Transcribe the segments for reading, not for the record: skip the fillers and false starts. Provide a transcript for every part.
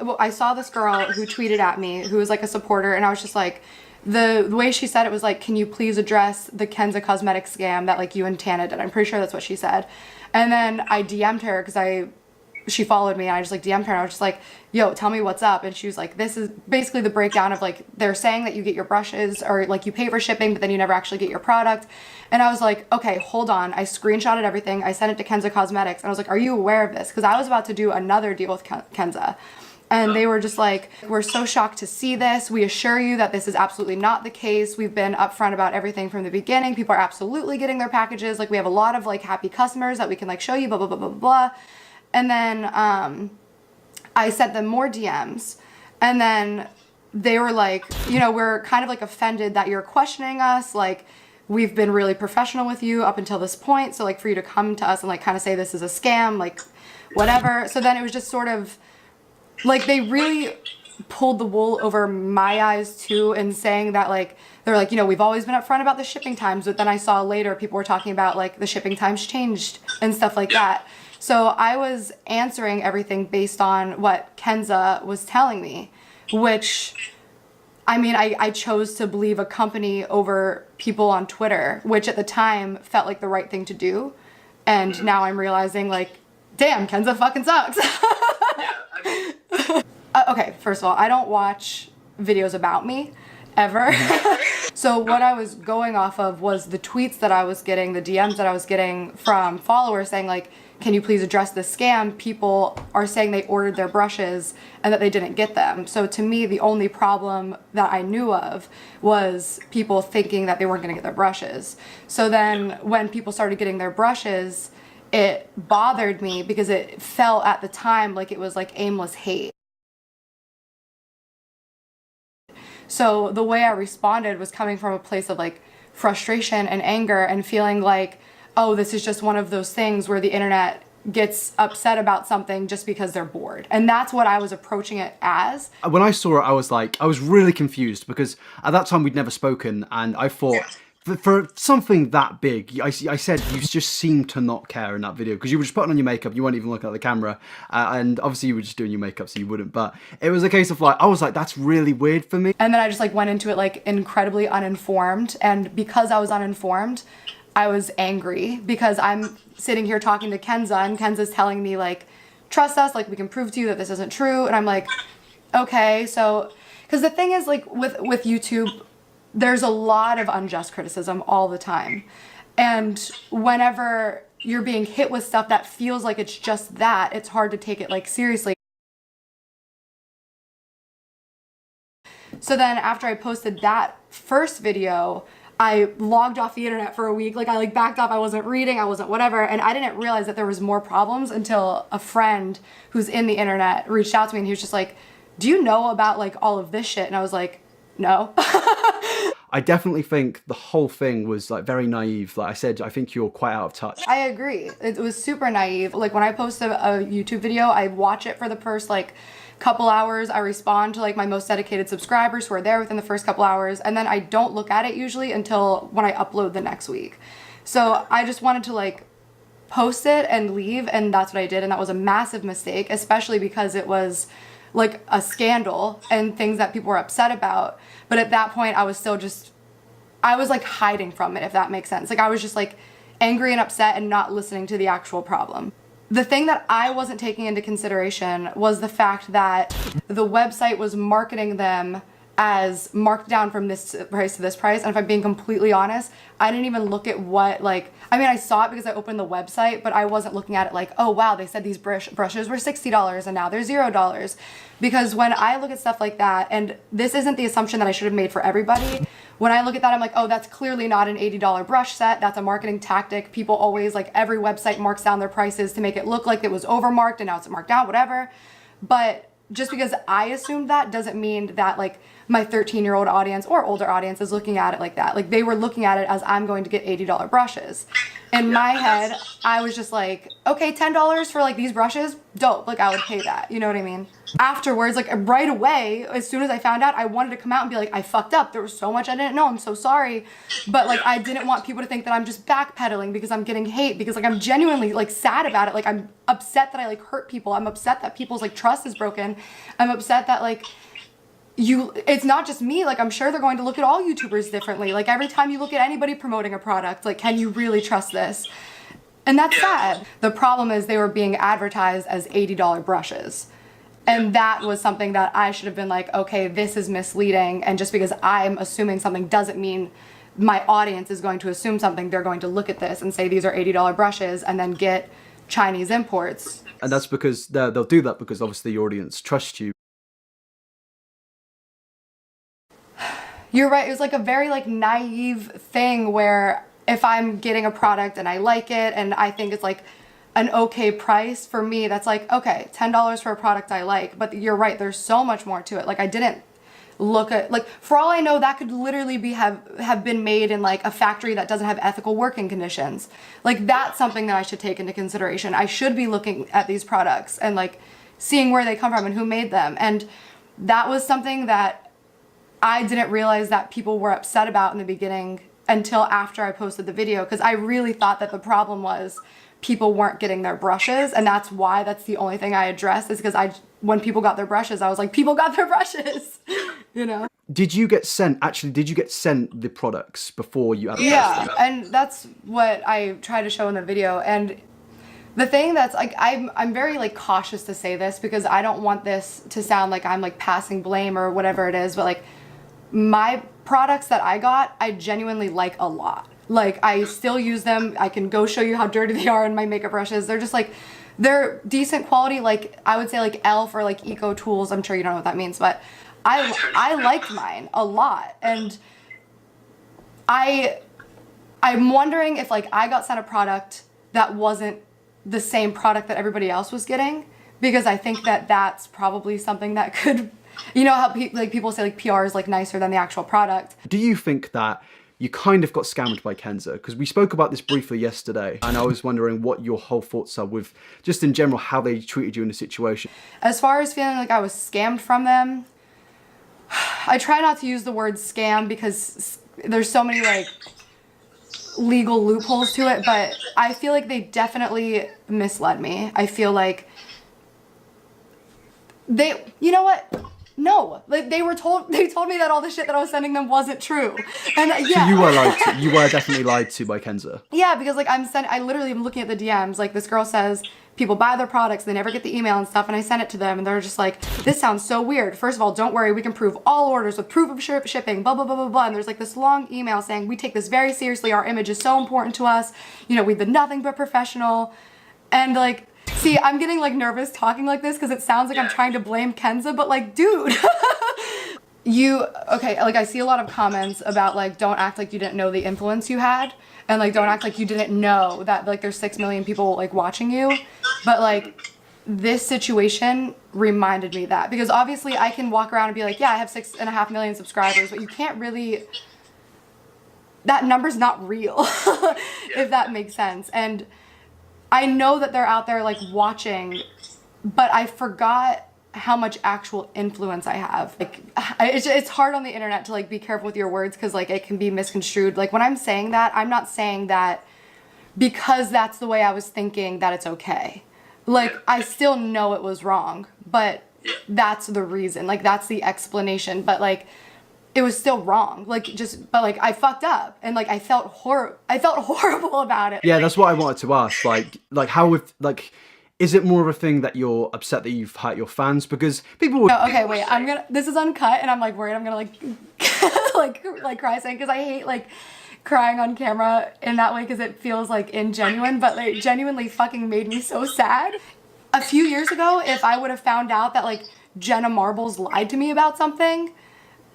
Well, I saw this girl who tweeted at me who was like a supporter, and I was just like, the way she said it was like, can you please address the Kenza cosmetic scam that like you and Tana did? I'm pretty sure that's what she said. And then I DM'd her because she followed me, and I just like DM'd her, and I was just like, yo, tell me what's up. And she was like, this is basically the breakdown of like, they're saying that you get your brushes or like you pay for shipping, but then you never actually get your product. And I was like, okay, hold on. I screenshotted everything. I sent it to Kenza Cosmetics, and I was like, are you aware of this? Because I was about to do another deal with Kenza. And they were just like, we're so shocked to see this. We assure you that this is absolutely not the case. We've been upfront about everything from the beginning. People are absolutely getting their packages. Like, we have a lot of like happy customers that we can like show you, blah, blah, blah, blah, blah. And then I sent them more DMs, and then they were like, you know, we're kind of like offended that you're questioning us. Like, we've been really professional with you up until this point. So like for you to come to us and like kind of say this is a scam, like whatever. So then it was just sort of like, they really pulled the wool over my eyes too, and saying that like, they're like, you know, we've always been upfront about the shipping times, but then I saw later people were talking about like the shipping times changed and stuff like that. So I was answering everything based on what Kenza was telling me, which, I mean, I chose to believe a company over people on Twitter, which at the time felt like the right thing to do. And now I'm realizing like, damn, Kenza fucking sucks. Okay, first of all, I don't watch videos about me, ever. So what I was going off of was the tweets that I was getting, the DMs that I was getting from followers saying like, can you please address this scam? People are saying they ordered their brushes and that they didn't get them. So to me, the only problem that I knew of was people thinking that they weren't gonna get their brushes. So then when people started getting their brushes, it bothered me because it felt at the time like it was like aimless hate. So the way I responded was coming from a place of like frustration and anger and feeling like, oh, this is just one of those things where the internet gets upset about something just because they're bored. And that's what I was approaching it as. When I saw it, I was like, I was really confused because at that time we'd never spoken, and I thought, for something that big, I said you just seemed to not care in that video because you were just putting on your makeup, you weren't even looking at the camera, and obviously you were just doing your makeup so you wouldn't, but it was a case of like, I was like, that's really weird for me. And then I just like went into it like incredibly uninformed, and because I was uninformed, I was angry because I'm sitting here talking to Kenza, and Kenza's telling me like, trust us, like we can prove to you that this isn't true, and I'm like, okay, so, because the thing is like with YouTube, there's a lot of unjust criticism all the time. And whenever you're being hit with stuff that feels like it's just that, it's hard to take it like seriously. So then after I posted that first video, I logged off the internet for a week. Like I like backed up, I wasn't reading, I wasn't whatever. And I didn't realize that there was more problems until a friend who's in the internet reached out to me, and he was just like, do you know about like all of this shit? And I was like, no. I definitely think the whole thing was like very naive. Like I said, I think you're quite out of touch. I agree. It was super naive. Like when I post a YouTube video, I watch it for the first like couple hours. I respond to like my most dedicated subscribers who are there within the first couple hours, and then I don't look at it usually until when I upload the next week. So I just wanted to like post it and leave, and that's what I did, and that was a massive mistake, especially because it was like a scandal and things that people were upset about. But at that point I was still just, I was like hiding from it, if that makes sense. Like I was just like angry and upset and not listening to the actual problem. The thing that I wasn't taking into consideration was the fact that the website was marketing them as marked down from this price to this price. And if I'm being completely honest, I didn't even look at what like, I mean, I saw it because I opened the website, but I wasn't looking at it like, oh wow, they said these brushes were $60 and now they're $0. Because when I look at stuff like that, and this isn't the assumption that I should have made for everybody, when I look at that, I'm like, oh, that's clearly not an $80 brush set. That's a marketing tactic. People always, like every website marks down their prices to make it look like it was overmarked and now it's marked down, whatever. But just because I assumed that doesn't mean that like my 13-year-old audience or older audience is looking at it like that. Like they were looking at it as I'm going to get $80 brushes. In my head, I was just like, okay, $10 for like these brushes, dope. Like I would pay that, you know what I mean? Afterwards, like right away, as soon as I found out, I wanted to come out and be like, I fucked up. There was so much I didn't know. I'm so sorry. But like, I didn't want people to think that I'm just backpedaling because I'm getting hate, because like I'm genuinely like sad about it. Like I'm upset that I like hurt people. I'm upset that people's like trust is broken. I'm upset that like it's not just me, like I'm sure they're going to look at all YouTubers differently. Like every time you look at anybody promoting a product, like can you really trust this? And that's sad. The problem is they were being advertised as $80 brushes. And that was something that I should have been like, okay, this is misleading. And just because I'm assuming something doesn't mean my audience is going to assume something. They're going to look at this and say these are $80 brushes and then get Chinese imports. And that's because they'll do that because obviously your audience trusts you. You're right. It was like a very like naive thing where if I'm getting a product and I like it and I think it's like an okay price for me, that's like, okay, $10 for a product I like. But you're right. There's so much more to it. Like I didn't look at, like for all I know, that could literally be have been made in like a factory that doesn't have ethical working conditions. Like that's something that I should take into consideration. I should be looking at these products and like seeing where they come from and who made them. And that was something that I didn't realize that people were upset about in the beginning until after I posted the video, because I really thought that the problem was people weren't getting their brushes, and that's the only thing I addressed, is because when people got their brushes, I was like, people got their brushes, you know? Did you get sent the products before you advertised them? Yeah, and that's what I try to show in the video. And the thing that's like, I'm very like cautious to say this because I don't want this to sound like I'm like passing blame or whatever it is, but like my products that I got, I genuinely like a lot. Like I still use them. I can go show you how dirty they are in my makeup brushes. They're just like, they're decent quality. Like I would say like e.l.f. or like Eco Tools. I'm sure you don't know what that means, but I liked mine a lot. And I'm wondering if like I got sent a product that wasn't the same product that everybody else was getting, because I think that that's probably something that could, you know how like people say like PR is like nicer than the actual product. Do you think that you kind of got scammed by Kenza? Because we spoke about this briefly yesterday, and I was wondering what your whole thoughts are with just in general how they treated you in the situation. As far as feeling like I was scammed from them, I try not to use the word scam because there's so many like legal loopholes to it, but I feel like they definitely misled me. I feel like you know what? No, like they told me that all the shit that I was sending them wasn't true. And yeah. So you were lied to. You were definitely lied to by Kenza. Yeah, because like I literally am looking at the DMs, like this girl says people buy their products, they never get the email and stuff, and I send it to them and they're just like, this sounds so weird. First of all, don't worry, we can prove all orders with proof of shipping, blah, blah, blah, blah, blah. And there's like this long email saying, we take this very seriously, our image is so important to us, you know, we've been nothing but professional. And like, see, I'm getting like nervous talking like this because it sounds like I'm trying to blame Kenza, but like, dude, okay, like I see a lot of comments about like, don't act like you didn't know the influence you had. And like, don't act like you didn't know that like there's 6 million people like watching you. But like this situation reminded me that, because obviously I can walk around and be like, yeah, I have 6.5 million subscribers, but you can't really, that number's not real, if that makes sense. And I know that they're out there like watching, but I forgot how much actual influence I have. Like it's hard on the internet to like be careful with your words because like it can be misconstrued. Like when I'm saying that, I'm not saying that because that's the way I was thinking that it's okay. Like I still know it was wrong, but that's the reason. Like that's the explanation. But like it was still wrong. Like but like I fucked up and like I felt horrible about it. Yeah, that's what I wanted to ask. Like how with like. Is it more of a thing that you're upset that you've hurt your fans? Because people would... No, okay, wait, this is uncut and I'm like worried I'm gonna like like cry saying, because I hate like crying on camera in that way because it feels like ingenuine, but like genuinely fucking made me so sad. A few years ago, if I would have found out that like Jenna Marbles lied to me about something,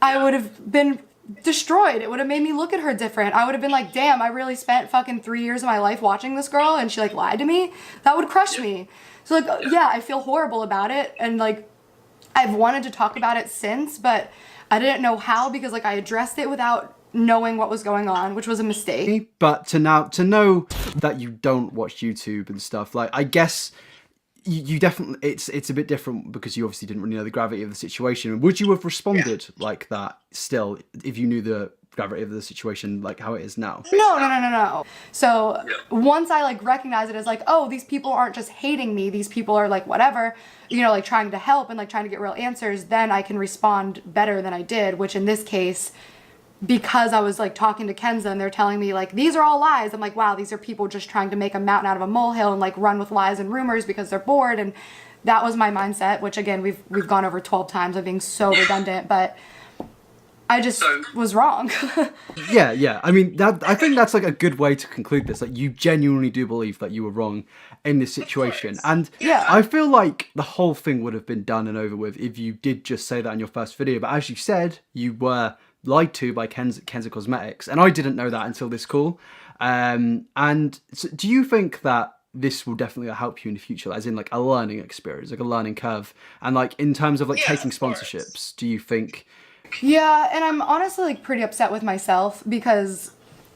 I would have been destroyed. It would have made me look at her different. I would have been like, damn, I really spent fucking 3 years of my life watching this girl and she like lied to me. That would crush me. So like, yeah, I feel horrible about it. And like, I've wanted to talk about it since, but I didn't know how, because like I addressed it without knowing what was going on, which was a mistake. But to know that you don't watch YouTube and stuff, like, I guess you definitely, it's a bit different because you obviously didn't really know the gravity of the situation. Would you have responded like that still if you knew the gravity of the situation like how it is now? No. So once I like recognize it as like, oh, these people aren't just hating me, these people are like whatever, you know, like trying to help and like trying to get real answers, then I can respond better than I did, which in this case, because I was like talking to Kenza and they're telling me like these are all lies, I'm like, wow, these are people just trying to make a mountain out of a molehill and like run with lies and rumors because they're bored. And that was my mindset, which again we've gone over 12 times of being so redundant, but I just was wrong. Yeah. I mean, I think that's like a good way to conclude this. Like, you genuinely do believe that you were wrong in this situation. And I feel like the whole thing would have been done and over with if you did just say that in your first video. But as you said, you were lied to by Kenza Cosmetics, and I didn't know that until this call. And so do you think that this will definitely help you in the future, as in like a learning experience, like a learning curve, and like in terms of like taking sponsorships, do you think? Yeah, and I'm honestly like pretty upset with myself because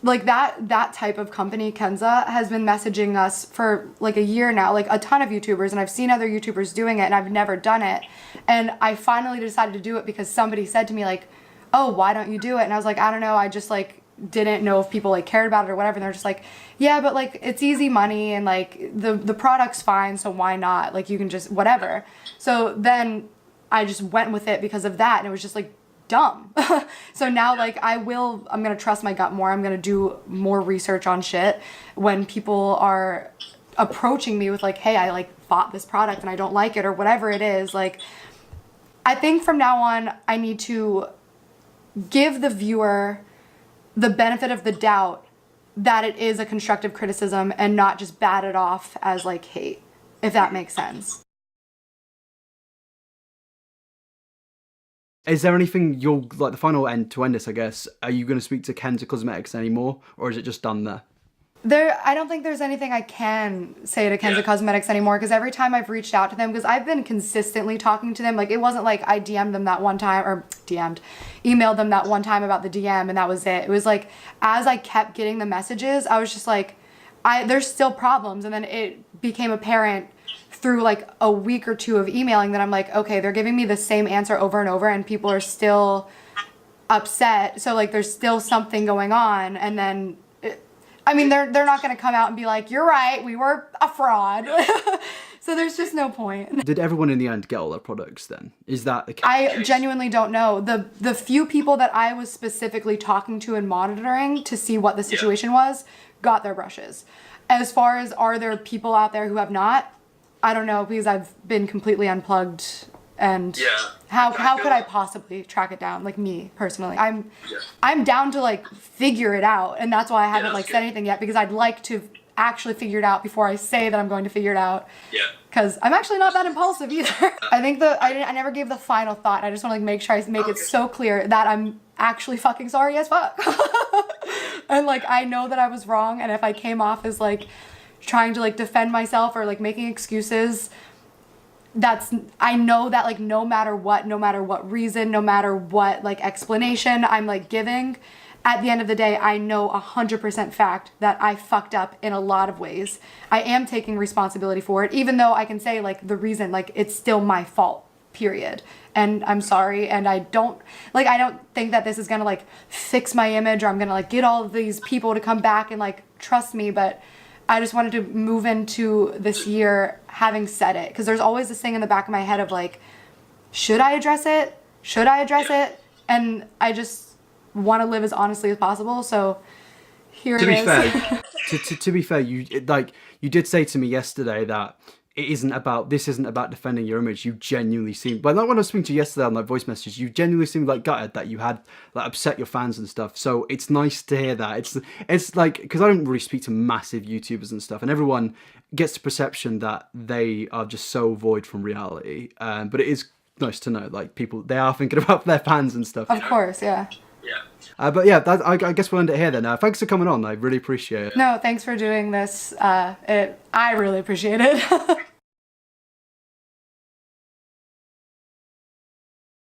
like that type of company, Kenza, has been messaging us for like a year now, like a ton of YouTubers, and I've seen other YouTubers doing it and I've never done it. And I finally decided to do it because somebody said to me like, oh, why don't you do it? And I was like, I don't know, I just like didn't know if people like cared about it or whatever. And they're just like, yeah, but like it's easy money and like the product's fine, so why not? Like you can just whatever. So then I just went with it because of that, and it was just like dumb. So now like I'm gonna trust my gut more. I'm gonna do more research on shit when people are approaching me with like, hey, I like bought this product and I don't like it or whatever it is. Like I think from now on I need to give the viewer the benefit of the doubt that it is a constructive criticism and not just bat it off as like hate, if that makes sense. Is there anything you'll like the final end to end this, I guess? Are you going to speak to Kenza Cosmetics anymore, or is it just done there? I don't think there's anything I can say to Kenza Cosmetics anymore, because every time I've reached out to them, because I've been consistently talking to them, like it wasn't like I DM'd them that one time, or emailed them that one time about the DM and that was it. It was like, as I kept getting the messages, I was just like, there's still problems. And then it became apparent through like a week or two of emailing that I'm like, okay, they're giving me the same answer over and over and people are still upset. So like there's still something going on. And then I mean, they're not going to come out and be like, you're right, we were a fraud. So there's just no point. Did everyone in the end get all their products then? Is that the case? I genuinely don't know. The few people that I was specifically talking to and monitoring to see what the situation was, got their brushes. As far as are there people out there who have not, I don't know, because I've been completely unplugged. And how could I possibly track it down, like me personally? I'm down to like figure it out, and that's why I haven't like said anything yet, because I'd like to actually figure it out before I say that I'm going to figure it out. Because I'm actually not that impulsive either. I think I never gave the final thought. I just want to like make sure I make it so clear that I'm actually fucking sorry as fuck. And like I know that I was wrong, and if I came off as like trying to like defend myself or like making excuses, I know that like no matter what reason, no matter what like explanation I'm like giving, at the end of the day, I know 100% fact that I fucked up in a lot of ways. I am taking responsibility for it, even though I can say like the reason, like it's still my fault, period. And I'm sorry, and I don't think that this is gonna like fix my image, or I'm gonna like get all of these people to come back and like trust me, but I just wanted to move into this year having said it, because there's always this thing in the back of my head of like, should I address it? Should I address it? And I just want to live as honestly as possible. So here it is. To be fair, you did say to me yesterday that this isn't about defending your image. You genuinely seemed, but like when I was speaking to you yesterday on like voice messages, you genuinely seemed like gutted that you had like upset your fans and stuff. So it's nice to hear that. It's like, because I don't really speak to massive YouTubers and stuff, and everyone gets the perception that they are just so void from reality. But it is nice to know like people, they are thinking about their fans and stuff. Of course, yeah. But yeah, I guess we'll end it here then. Thanks for coming on. I really appreciate it. No, thanks for doing this. I really appreciate it.